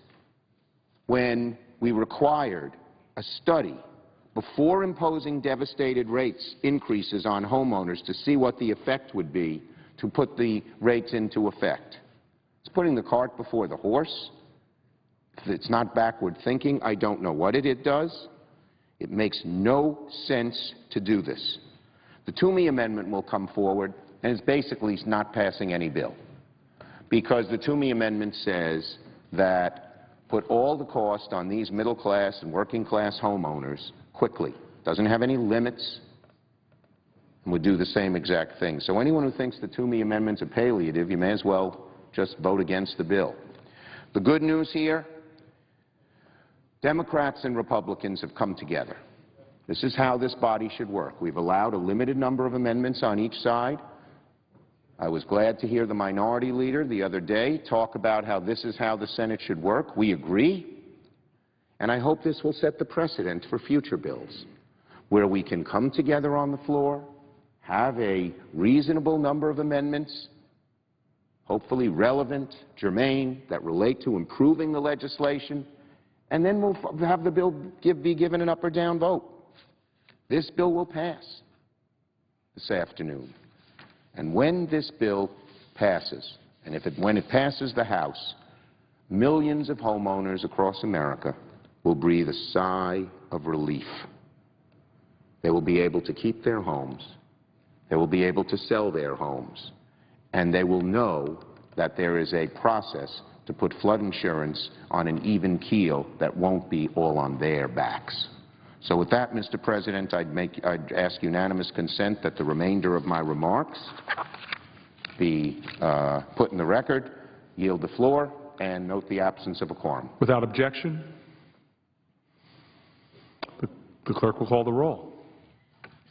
when we required a study before imposing devastated rates increases on homeowners to see what the effect would be to put the rates into effect. It's putting the cart before the horse. If it's not backward thinking, I don't know what it does. It makes no sense to do this. The Toomey amendment will come forward, and it's basically not passing any bill, because the Toomey amendment says that put all the cost on these middle-class and working-class homeowners quickly. Doesn't have any limits, and would do the same exact thing. So anyone who thinks the Toomey amendment's a palliative, you may as well just vote against the bill. The good news here, Democrats and Republicans have come together. This is how this body should work. We've allowed a limited number of amendments on each side. I was glad to hear the minority leader the other day talk about how this is how the Senate should work. We agree. And I hope this will set the precedent for future bills, where we can come together on the floor, have a reasonable number of amendments, hopefully relevant, germane, that relate to improving the legislation, and then we'll have the bill be given an up or down vote. This bill will pass this afternoon. And when this bill passes, And when it passes the House, millions of homeowners across America will breathe a sigh of relief. They will be able to keep their homes. They will be able to sell their homes. And they will know that there is a process to put flood insurance on an even keel that won't be all on their backs. So with that, Mr. President, I'd ask unanimous consent that the remainder of my remarks be put in the record, yield the floor, and note the absence of a quorum. Without objection, the clerk will call the roll.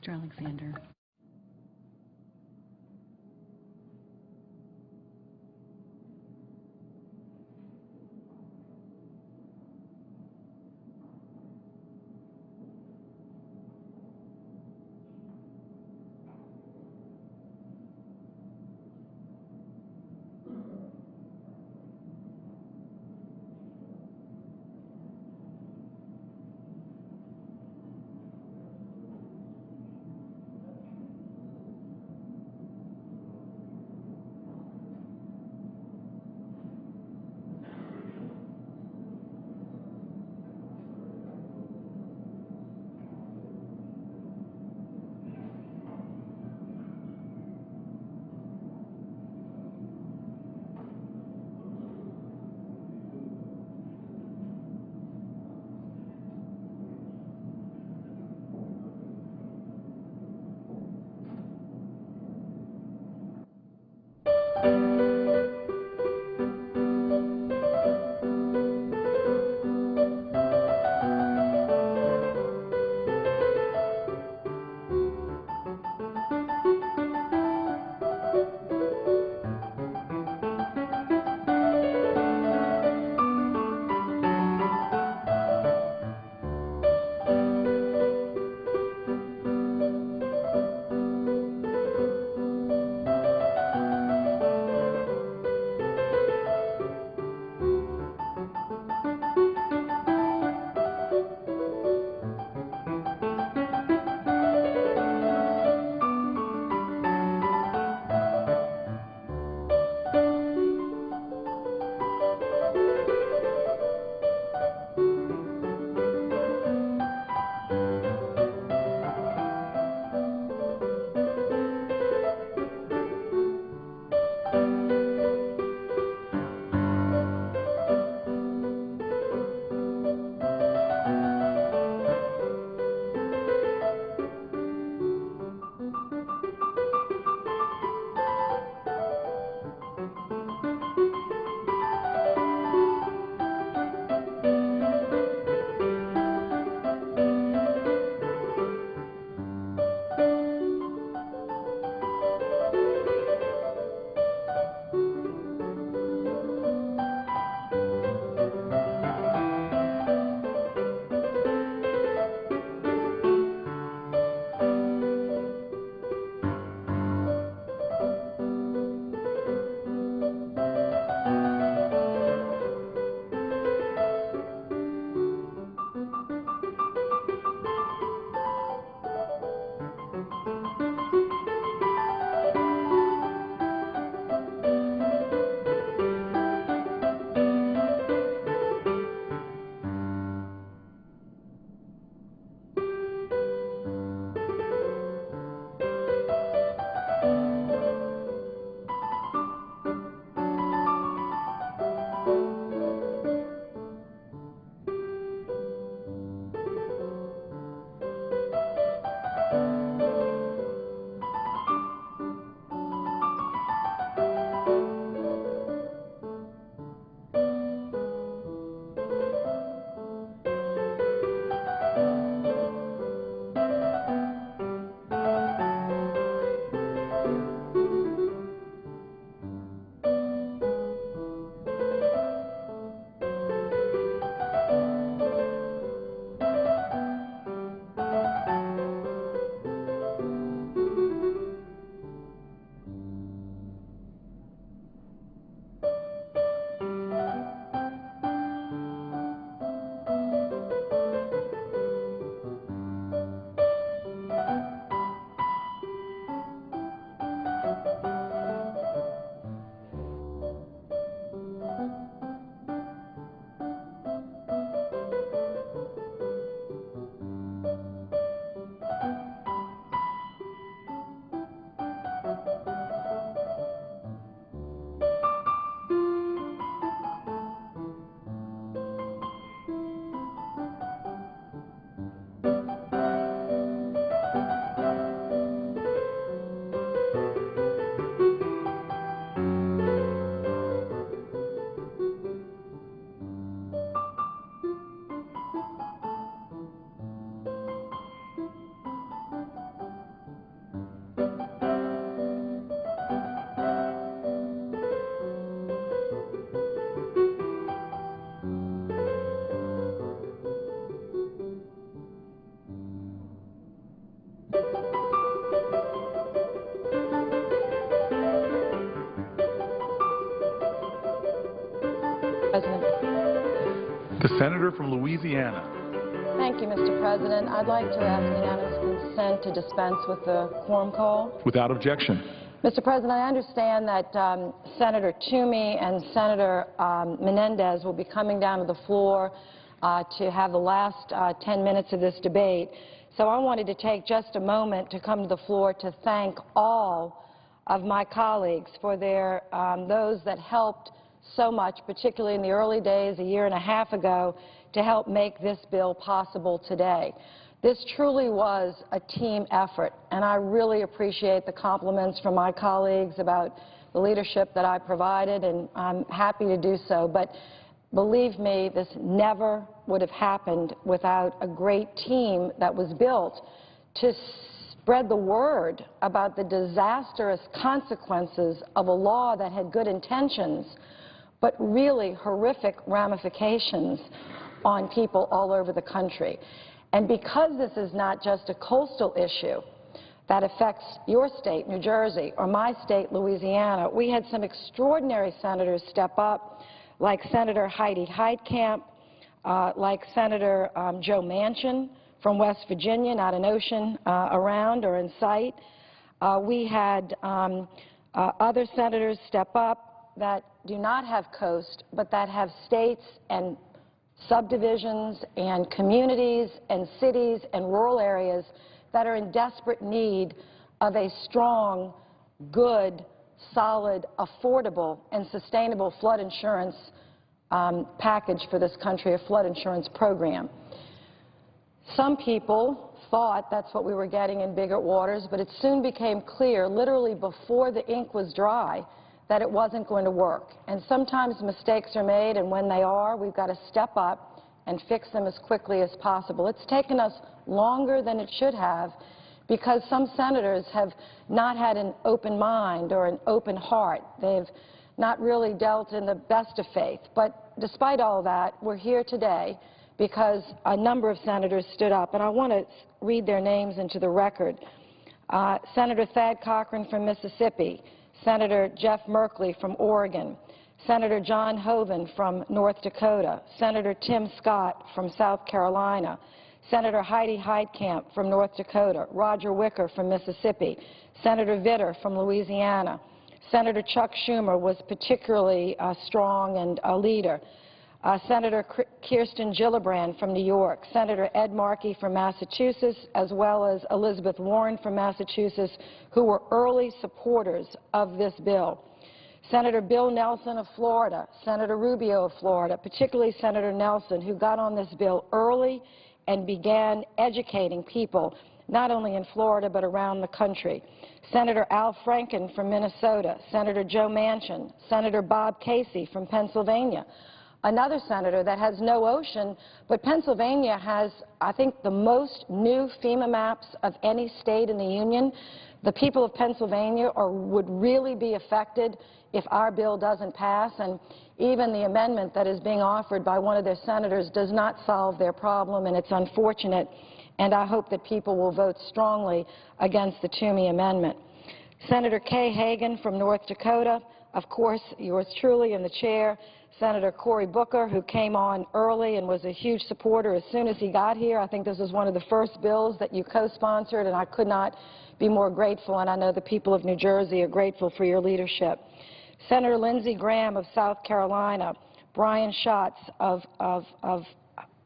Mr. Alexander. Senator from Louisiana. Thank you, Mr. President. I'd like to ask unanimous consent to dispense with the quorum call. Without objection. Mr. President, I understand that Senator Toomey and Senator Menendez will be coming down to the floor to have the last 10 minutes of this debate. So I wanted to take just a moment to come to the floor to thank all of my colleagues for their, those that helped so much, particularly in the early days, a year and a half ago, to help make this bill possible today. This truly was a team effort, and I really appreciate the compliments from my colleagues about the leadership that I provided, and I'm happy to do so. But believe me, this never would have happened without a great team that was built to spread the word about the disastrous consequences of a law that had good intentions, but really horrific ramifications on people all over the country. And because this is not just a coastal issue that affects your state, New Jersey, or my state, Louisiana, we had some extraordinary senators step up, like Senator Heidi Heitkamp, like Senator Joe Manchin from West Virginia, not an ocean around or in sight. We had other senators step up that do not have coast, but that have states and subdivisions and communities and cities and rural areas that are in desperate need of a strong, good, solid, affordable, and sustainable flood insurance package for this country, a flood insurance program. Some people thought that's what we were getting in Biggert Waters, but it soon became clear, literally before the ink was dry, that it wasn't going to work. And sometimes mistakes are made, and when they are, we've got to step up and fix them as quickly as possible. It's taken us longer than it should have because some senators have not had an open mind or an open heart. They've not really dealt in the best of faith. But despite all that, we're here today because a number of senators stood up, and I want to read their names into the record. Senator Thad Cochran from Mississippi, Senator Jeff Merkley from Oregon, Senator John Hoeven from North Dakota, Senator Tim Scott from South Carolina, Senator Heidi Heitkamp from North Dakota, Roger Wicker from Mississippi, Senator Vitter from Louisiana. Senator Chuck Schumer was particularly strong and a leader. Senator Kirsten Gillibrand from New York, Senator Ed Markey from Massachusetts, as well as Elizabeth Warren from Massachusetts, who were early supporters of this bill. Senator Bill Nelson of Florida, Senator Rubio of Florida, particularly Senator Nelson, who got on this bill early and began educating people, not only in Florida but around the country. Senator Al Franken from Minnesota, Senator Joe Manchin, Senator Bob Casey from Pennsylvania, another senator that has no ocean, but Pennsylvania has, I think, the most new FEMA maps of any state in the union. The people of Pennsylvania would really be affected if our bill doesn't pass, and even the amendment that is being offered by one of their senators does not solve their problem, and it's unfortunate, and I hope that people will vote strongly against the Toomey amendment. Senator Kay Hagan from North Dakota, of course, yours truly in the chair, Senator Cory Booker, who came on early and was a huge supporter as soon as he got here. I think this was one of the first bills that you co-sponsored, and I could not be more grateful, and I know the people of New Jersey are grateful for your leadership. Senator Lindsey Graham of South Carolina, Brian Schatz of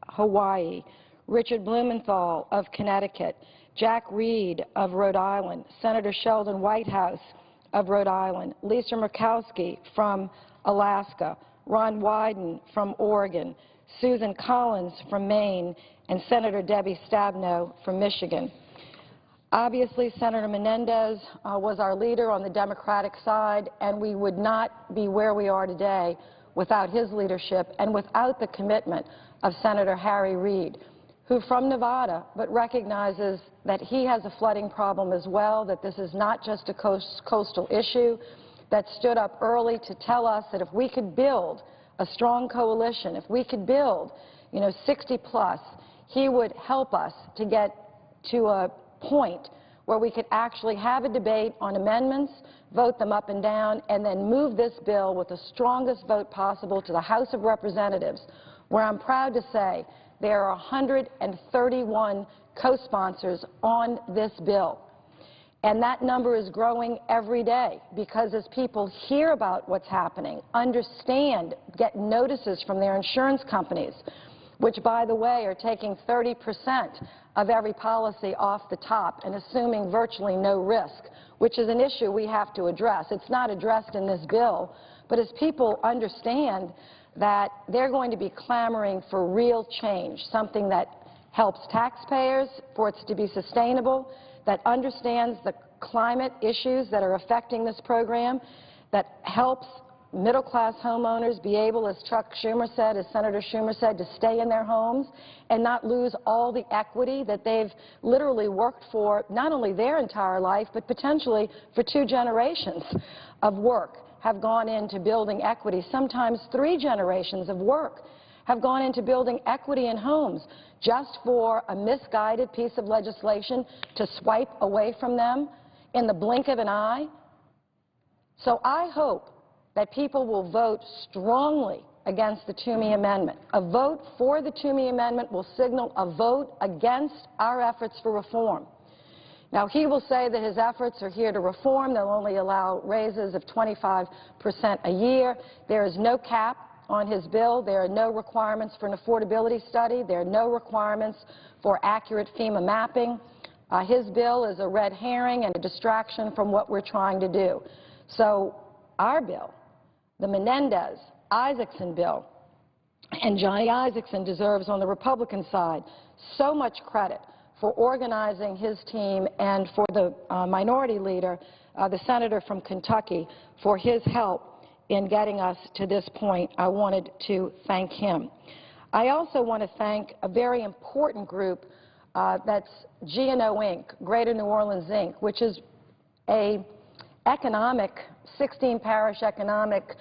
Hawaii, Richard Blumenthal of Connecticut, Jack Reed of Rhode Island, Senator Sheldon Whitehouse of Rhode Island, Lisa Murkowski from Alaska, Ron Wyden from Oregon, Susan Collins from Maine, and Senator Debbie Stabenow from Michigan. Obviously, Senator Menendez was our leader on the Democratic side, and we would not be where we are today without his leadership and without the commitment of Senator Harry Reid, who from Nevada, but recognizes that he has a flooding problem as well, that this is not just a coastal issue, that stood up early to tell us that if we could build a strong coalition, if we could build, 60 plus, he would help us to get to a point where we could actually have a debate on amendments, vote them up and down, and then move this bill with the strongest vote possible to the House of Representatives, where I'm proud to say there are 131 co-sponsors on this bill. And that number is growing every day because as people hear about what's happening, understand, get notices from their insurance companies, which, by the way, are taking 30% of every policy off the top and assuming virtually no risk, which is an issue we have to address. It's not addressed in this bill, but as people understand that they're going to be clamoring for real change, something that helps taxpayers for it to be sustainable, that understands the climate issues that are affecting this program, that helps middle-class homeowners be able, as Chuck Schumer said, as Senator Schumer said, to stay in their homes and not lose all the equity that they've literally worked for not only their entire life, but potentially for 2 generations of work have gone into building equity. Sometimes 3 generations of work have gone into building equity in homes just for a misguided piece of legislation to swipe away from them in the blink of an eye. So I hope that people will vote strongly against the Toomey Amendment. A vote for the Toomey Amendment will signal a vote against our efforts for reform. Now, he will say that his efforts are here to reform. They'll only allow raises of 25% a year. There is no cap on his bill. There are no requirements for an affordability study. There are no requirements for accurate FEMA mapping. His bill is a red herring and a distraction from what we're trying to do. So our bill, the Menendez-Isaacson bill, and Johnny Isaacson deserves on the Republican side so much credit for organizing his team and for the minority leader, the senator from Kentucky, for his help in getting us to this point. I wanted to thank him. I also want to thank a very important group that's G&O Inc., Greater New Orleans Inc., which is a economic, 16-parish economic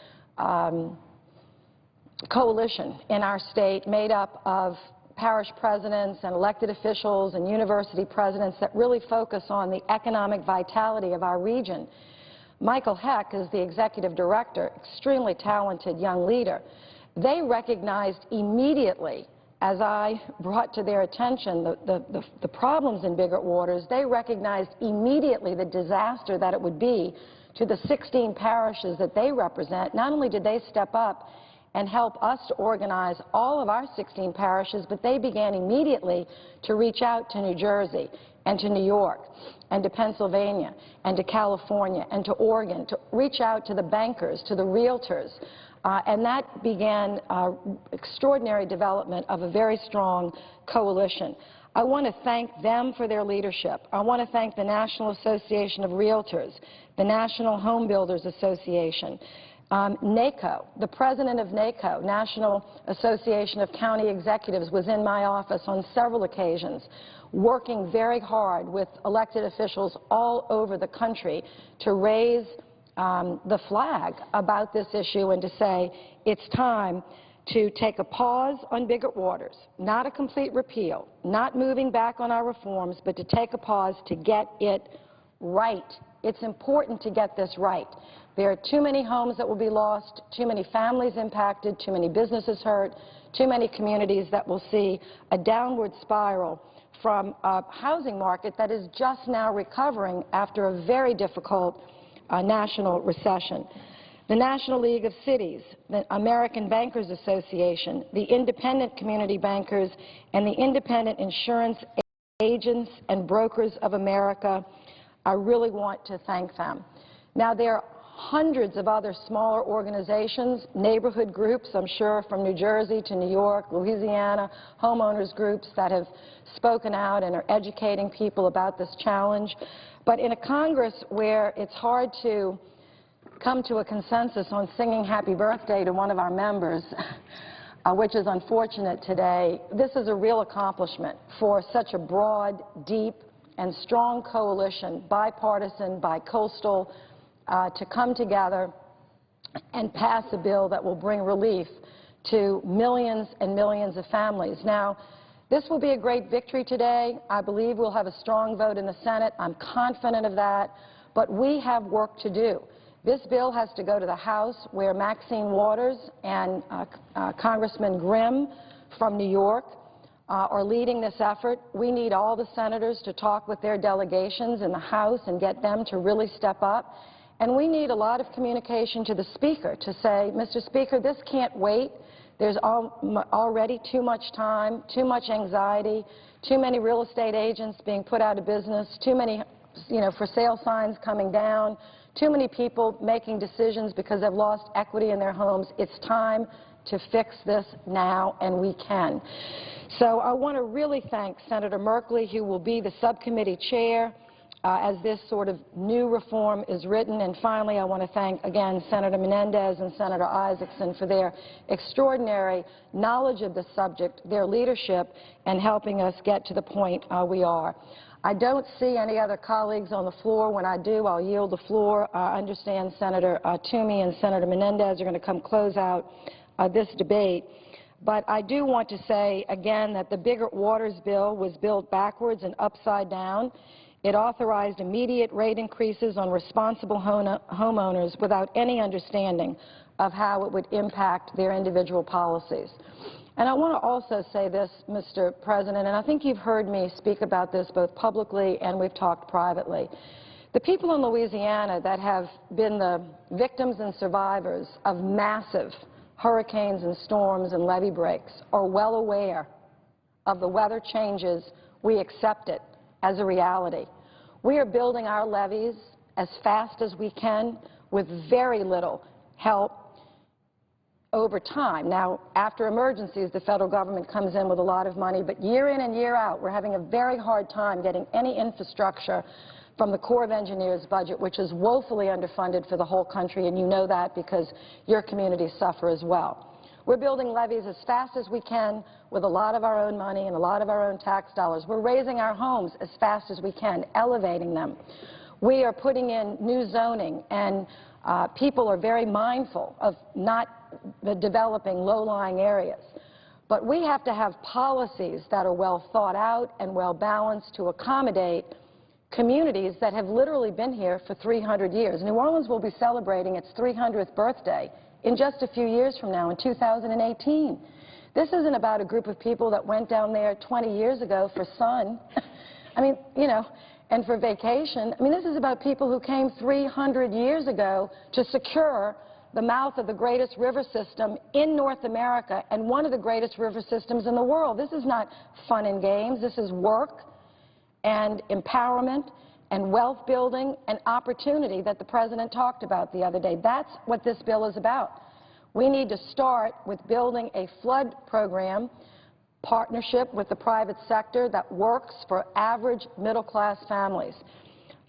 coalition in our state made up of parish presidents and elected officials and university presidents that really focus on the economic vitality of our region. Michael Heck is the executive director, extremely talented young leader. They recognized immediately, as I brought to their attention the problems in Biggert Waters, they recognized immediately the disaster that it would be to the 16 parishes that they represent. Not only did they step up and help us to organize all of our 16 parishes, but they began immediately to reach out to New Jersey and to New York and to Pennsylvania and to California and to Oregon, to reach out to the bankers, to the realtors. And that began extraordinary development of a very strong coalition. I want to thank them for their leadership. I want to thank the National Association of Realtors, the National Home Builders Association, NACO, the president of NACO, National Association of County Executives, was in my office on several occasions, working very hard with elected officials all over the country to raise the flag about this issue and to say it's time to take a pause on Biggert Waters, not a complete repeal, not moving back on our reforms, but to take a pause to get it right. It's important to get this right. There are too many homes that will be lost, too many families impacted, too many businesses hurt, too many communities that will see a downward spiral from a housing market that is just now recovering after a very difficult national recession. The National League of Cities, the American Bankers Association, the Independent Community Bankers, and the Independent Insurance Agents and Brokers of America, I really want to thank them. Now, there are hundreds of other smaller organizations, neighborhood groups, I'm sure, from New Jersey to New York, Louisiana, homeowners groups that have spoken out and are educating people about this challenge. But in a Congress where it's hard to come to a consensus on singing happy birthday to one of our members, which is unfortunate today, this is a real accomplishment for such a broad, deep, and strong coalition, bipartisan, bi-coastal, to come together and pass a bill that will bring relief to millions and millions of families. Now, this will be a great victory today. I believe we'll have a strong vote in the Senate. I'm confident of that. But we have work to do. This bill has to go to the House, where Maxine Waters and Congressman Grimm from New York are leading this effort. We need all the senators to talk with their delegations in the House and get them to really step up. And we need a lot of communication to the Speaker to say, Mr. Speaker, this can't wait. There's already too much time, too much anxiety, too many real estate agents being put out of business, too many, for sale signs coming down, too many people making decisions because they've lost equity in their homes. It's time to fix this now, and we can. So I want to really thank Senator Merkley, who will be the subcommittee chair as this sort of new reform is written. And finally, I want to thank, again, Senator Menendez and Senator Isaacson for their extraordinary knowledge of the subject, their leadership, and helping us get to the point we are. I don't see any other colleagues on the floor. When I do, I'll yield the floor. I understand Senator Toomey and Senator Menendez are going to come close out this debate. But I do want to say, again, that the Biggert Waters bill was built backwards and upside down. It authorized immediate rate increases on responsible homeowners without any understanding of how it would impact their individual policies. And I want to also say this, Mr. President, and I think you've heard me speak about this both publicly and we've talked privately. The people in Louisiana that have been the victims and survivors of massive hurricanes and storms and levee breaks are well aware of the weather changes. We accept it as a reality. We are building our levees as fast as we can with very little help over time. Now, after emergencies, the federal government comes in with a lot of money, but year in and year out, we're having a very hard time getting any infrastructure from the Corps of Engineers budget, which is woefully underfunded for the whole country, and you know that because your communities suffer as well. We're building levees as fast as we can with a lot of our own money and a lot of our own tax dollars. We're raising our homes as fast as we can, elevating them. We are putting in new zoning, and people are very mindful of not developing low-lying areas. But we have to have policies that are well thought out and well balanced to accommodate communities that have literally been here for 300 years. New Orleans will be celebrating its 300th birthday in just a few years from now, in 2018. This isn't about a group of people that went down there 20 years ago for sun, and for vacation. This is about people who came 300 years ago to secure the mouth of the greatest river system in North America and one of the greatest river systems in the world. This is not fun and games. This is work and empowerment and wealth building and opportunity that the President talked about the other day. That's what this bill is about. We need to start with building a flood program partnership with the private sector that works for average middle-class families.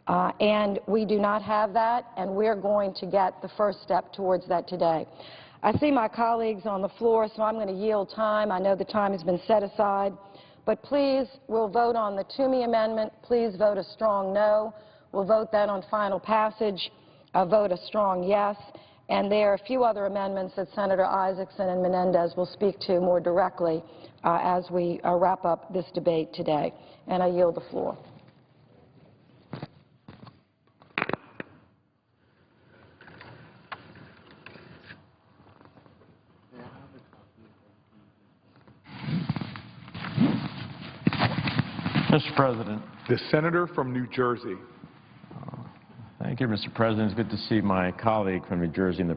And we do not have that, and we're going to get the first step towards that today. I see my colleagues on the floor, so I'm going to yield time. I know the time has been set aside. But please, we'll vote on the Toomey amendment. Please vote a strong no. We'll vote then on final passage. Vote a strong yes. And there are a few other amendments that Senator Isaacson and Menendez will speak to more directly as we wrap up this debate today. And I yield the floor. Mr. President. The senator from New Jersey. Thank you, Mr. President. It's good to see my colleague from New Jersey in the